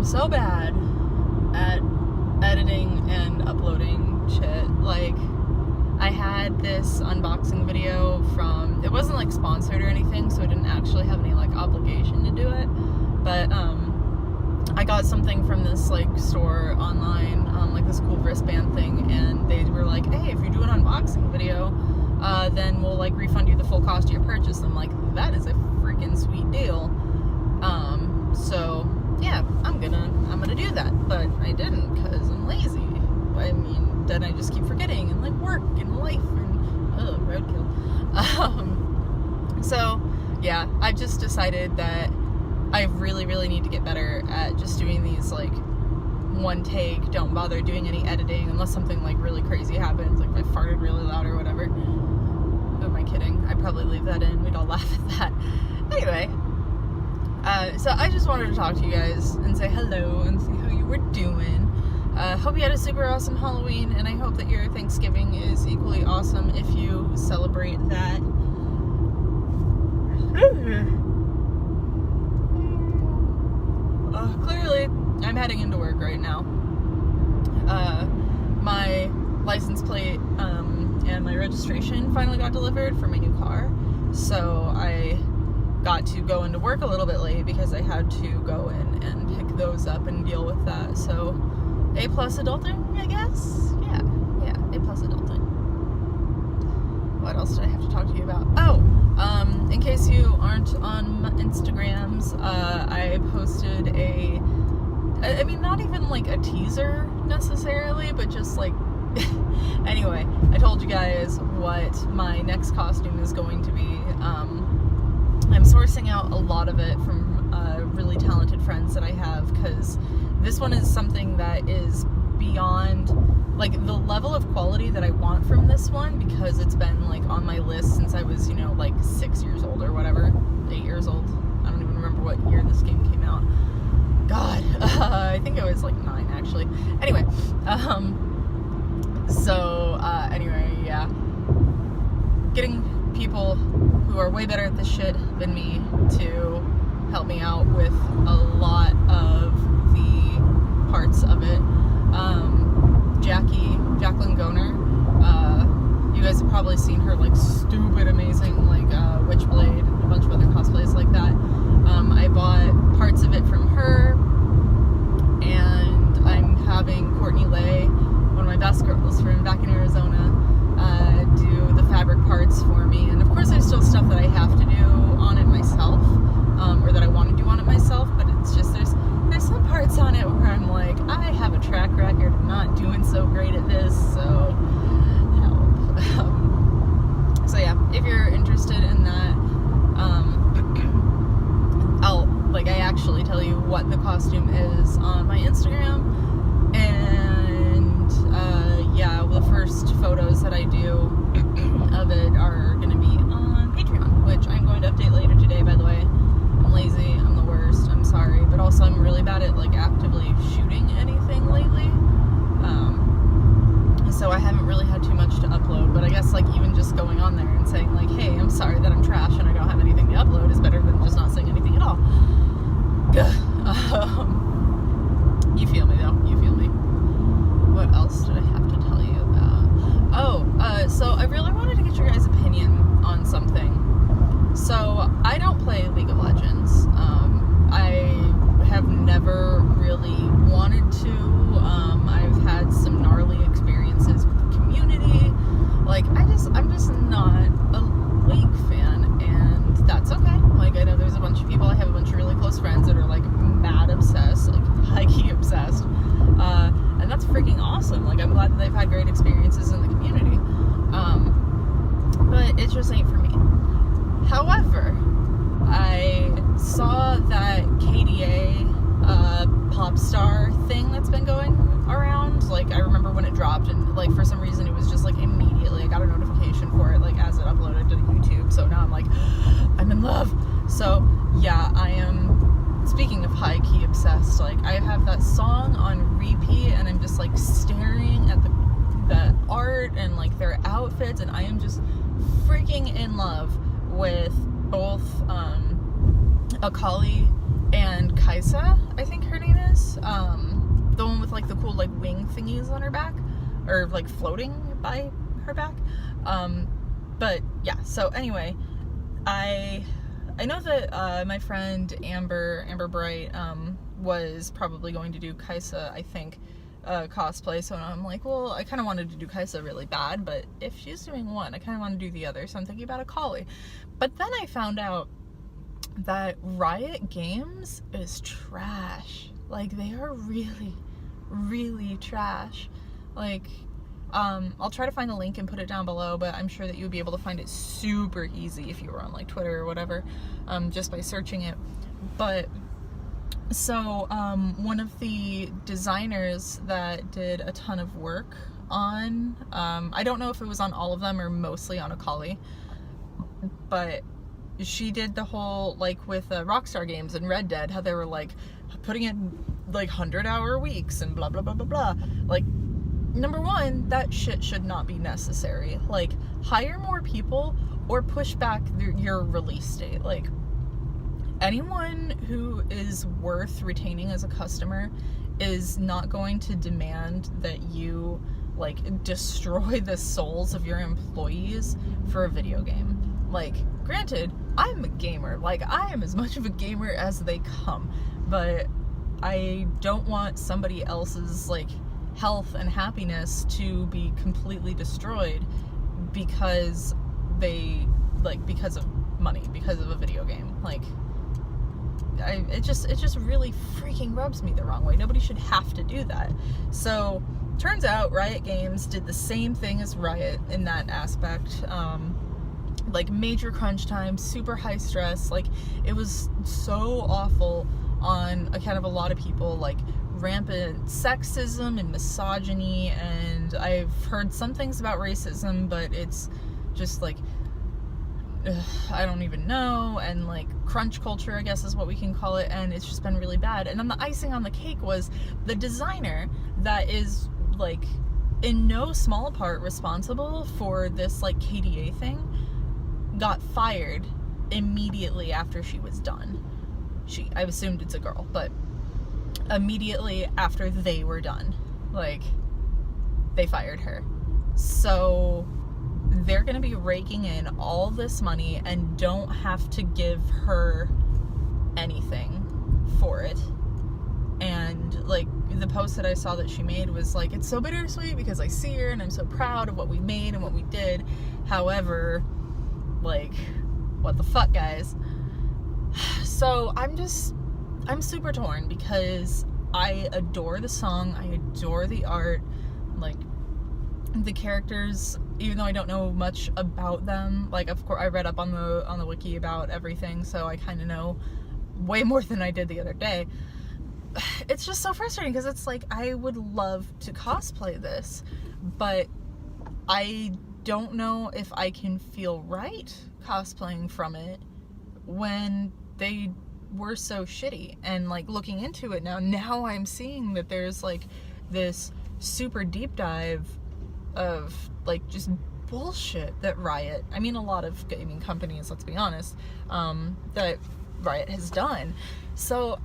so bad at editing and uploading shit. Like, I had this unboxing video from, it wasn't like sponsored or anything, so I didn't actually have any like obligation to do it, but I got something from this like store online, like this cool wristband thing, and they were like, hey, if you do an unboxing video, then we'll like refund you the full cost of your purchase. I'm like, that is a freaking sweet deal. So yeah, I'm gonna do that, but I didn't because I'm lazy. I mean, then I just keep forgetting, and like work and life and roadkill. So yeah, I've just decided that I really need to get better at just doing these like one take, don't bother doing any editing unless something like really crazy happens, like if I farted really loud or whatever. Who am I kidding? I'd probably leave that in, we'd all laugh at that. Anyway, so I just wanted to talk to you guys and say hello and see how you were doing. Hope you had a super awesome Halloween, and I hope that your Thanksgiving is equally awesome if you celebrate that. Clearly, I'm heading into work right now. My license plate and my registration finally got delivered for my new car, so I got to go into work a little bit late because I had to go in and pick those up and deal with that. So A+ adulting, I guess? Yeah, A+ adulting. What else did I have to talk to you about? Oh, in case you aren't on Instagrams, I posted I mean, not even like a teaser necessarily, but just like, anyway, I told you guys what my next costume is going to be. I'm sourcing out a lot of it from really talented friends that I have, because this one is something that is beyond like the level of quality that I want from this one, because it's been like on my list since I was, like 6 years old or whatever, 8 years old. I don't even remember what year this game came out. God, I think it was like 9 actually. Anyway, anyway, yeah, getting people who are way better at this shit than me to help me out with a lot of the parts of it. Jacqueline Goner, you guys have probably seen her like stupid amazing like Witchblade and a bunch of other cosplays like that. I bought parts of it from her, and I'm having Courtney Lay, one of my best girls from back in Arizona, do the fabric parts for me. And of course there's still stuff that I have to do on it myself, or that I want to do on it myself, but it's just there's some parts on it where I'm like, I have a track record of not doing so great at this, so help. So yeah, if you're interested in that, I actually tell you what the costume is on my Instagram, and yeah, the first photos that I do of it are going to be on Patreon, which I'm going to update later today, by the way. I'm lazy, I'm the worst, I'm sorry, but also I'm really bad at like actively shooting anything lately, so I haven't really had too much to upload. But I guess like even just going on there and saying like, hey, I'm sorry that I'm trash and I don't have anything to upload is better than just not saying anything at all. You feel me though, you feel me. What else did I have to tell you about? So I really wanted to get your guys' opinion on something. So I don't play League of Legends. I have never really wanted to. I've had some gnarly experiences with the community. Like, I'm just not a League fan, and that's okay. Like, I know there's a bunch of people, I have a bunch of really close friends that are like mad obsessed, like high-key obsessed. And that's freaking awesome. Like, I'm glad that they've had great experiences in the community. But it just ain't for me. However, I saw that KDA pop star thing that's been going around. Like, I remember when it dropped, and like for some reason it was just like immediately I got a notification for it, like as it uploaded to YouTube. So now I'm like, I'm in love. So yeah, I am, speaking of high-key obsessed, like I have that song on repeat, and I'm just like staring at the art and like their outfits, and I am just freaking in love with both Akali and Kaisa, I think her name name is. The one with like the cool like wing thingies on her back, or like floating by her back. But yeah, so anyway, I know that my friend Amber Bright was probably going to do Kaisa, I think, cosplay, so I'm like, well, I kind of wanted to do Kaisa really bad, but if she's doing one, I kind of want to do the other, so I'm thinking about a Kali. But then I found out that Riot Games is trash. Like, they are really, really trash. Like, I'll try to find the link and put it down below, but I'm sure that you would be able to find it super easy if you were on like Twitter or whatever, just by searching it. But so one of the designers that did a ton of work on, I don't know if it was on all of them or mostly on Akali, but she did the whole, like with Rockstar Games and Red Dead, how they were like putting in like 100-hour weeks and blah blah blah blah blah. Like, number one, that shit should not be necessary. Like, hire more people or push back your release date. Like, anyone who is worth retaining as a customer is not going to demand that you like destroy the souls of your employees for a video game. Like, granted, I'm a gamer. Like, I am as much of a gamer as they come, but I don't want somebody else's like health and happiness to be completely destroyed because because of money, because of a video game. Like, it just really freaking rubs me the wrong way. Nobody should have to do that. So turns out Riot Games did the same thing as Riot in that aspect. Like, major crunch time, super high stress. Like, it was so awful on account of a lot of people, like rampant sexism and misogyny, and I've heard some things about racism, but it's just like, I don't even know, and like crunch culture, I guess is what we can call it, and it's just been really bad. And then the icing on the cake was the designer that is like in no small part responsible for this like KDA thing got fired immediately after she was done. I assumed it's a girl, but immediately after they were done, like, they fired her. So they're gonna be raking in all this money and don't have to give her anything for it. And like, the post that I saw that she made was like, it's so bittersweet because I see her and I'm so proud of what we made and what we did. However, like, what the fuck, guys? So I'm super torn because I adore the song, I adore the art, like the characters, even though I don't know much about them. Like, of course, I read up on the wiki about everything, so I kind of know way more than I did the other day. It's just so frustrating because it's like, I would love to cosplay this, but I don't know if I can feel right cosplaying from it when they were so shitty. And like, looking into it now I'm seeing that there's like this super deep dive of like just bullshit that Riot, I mean a lot of gaming companies, let's be honest, that Riot has done. So,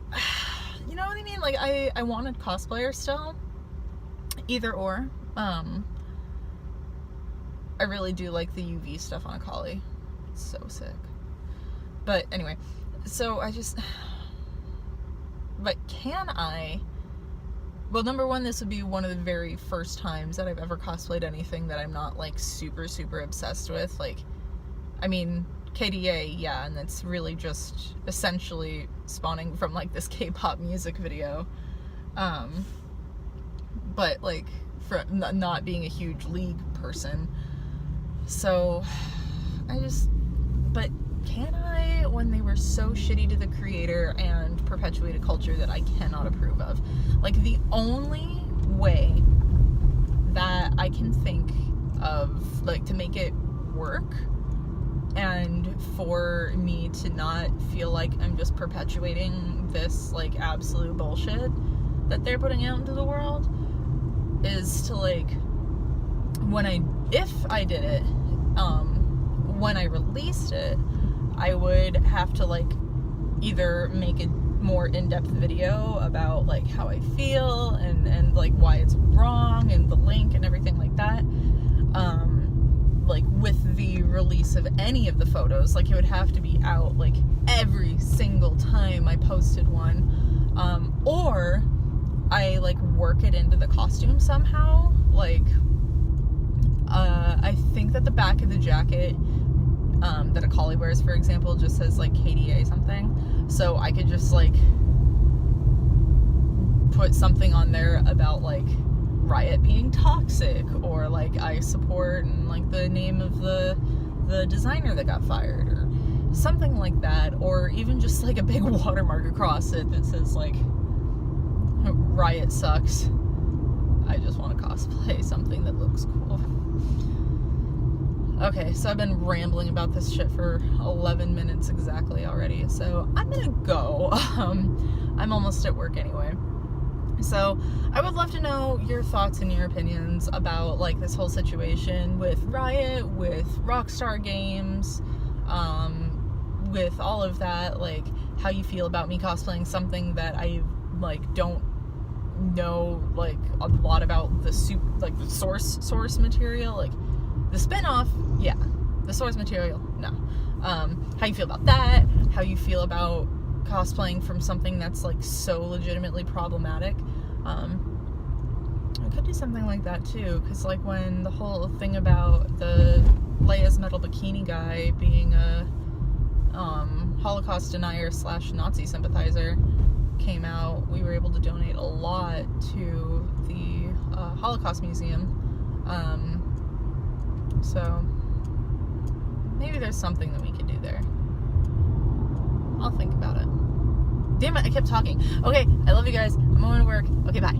you know what I mean? Like, I wanted cosplayer still, either or. I really do like the UV stuff on Akali. It's so sick. But anyway, so but can I, well, number one, this would be one of the very first times that I've ever cosplayed anything that I'm not like super, super obsessed with. Like, I mean, KDA, yeah, and it's really just essentially spawning from like this K-pop music video. But like, for not being a huge League person. So, but can I, when they were so shitty to the creator and perpetuate a culture that I cannot approve of? Like, the only way that I can think of, like, to make it work and for me to not feel like I'm just perpetuating this, like, absolute bullshit that they're putting out into the world is to, like, if I did it, when I released it, I would have to like either make more in-depth video about like how I feel and like why it's wrong and the link and everything like that. Like with the release of any of the photos, like it would have to be out like every single time I posted one, or I like work it into the costume somehow. Like I think that the back of the jacket that a collie wears, for example, just says like KDA something, so I could just like put something on there about like Riot being toxic, or like I support, and like the name of the designer that got fired, or something like that, or even just like a big watermark across it that says like Riot sucks, I just want to cosplay something that looks cool. Okay, so I've been rambling about this shit for 11 minutes exactly already, so I'm gonna go. I'm almost at work anyway. So I would love to know your thoughts and your opinions about like this whole situation with Riot, with Rockstar Games, with all of that, like how you feel about me cosplaying something that I like don't know like a lot about the source material, like the spin-off, yeah, the source material, no. How you feel about that, how you feel about cosplaying from something that's like so legitimately problematic. I could do something like that too, because like when the whole thing about the Leia's metal bikini guy being a Holocaust denier / Nazi sympathizer came out, we were able to donate a lot to the Holocaust Museum. So maybe there's something that we could do there. I'll think about it. Damn it, I kept talking. Okay, I love you guys. I'm going to work. Okay, bye.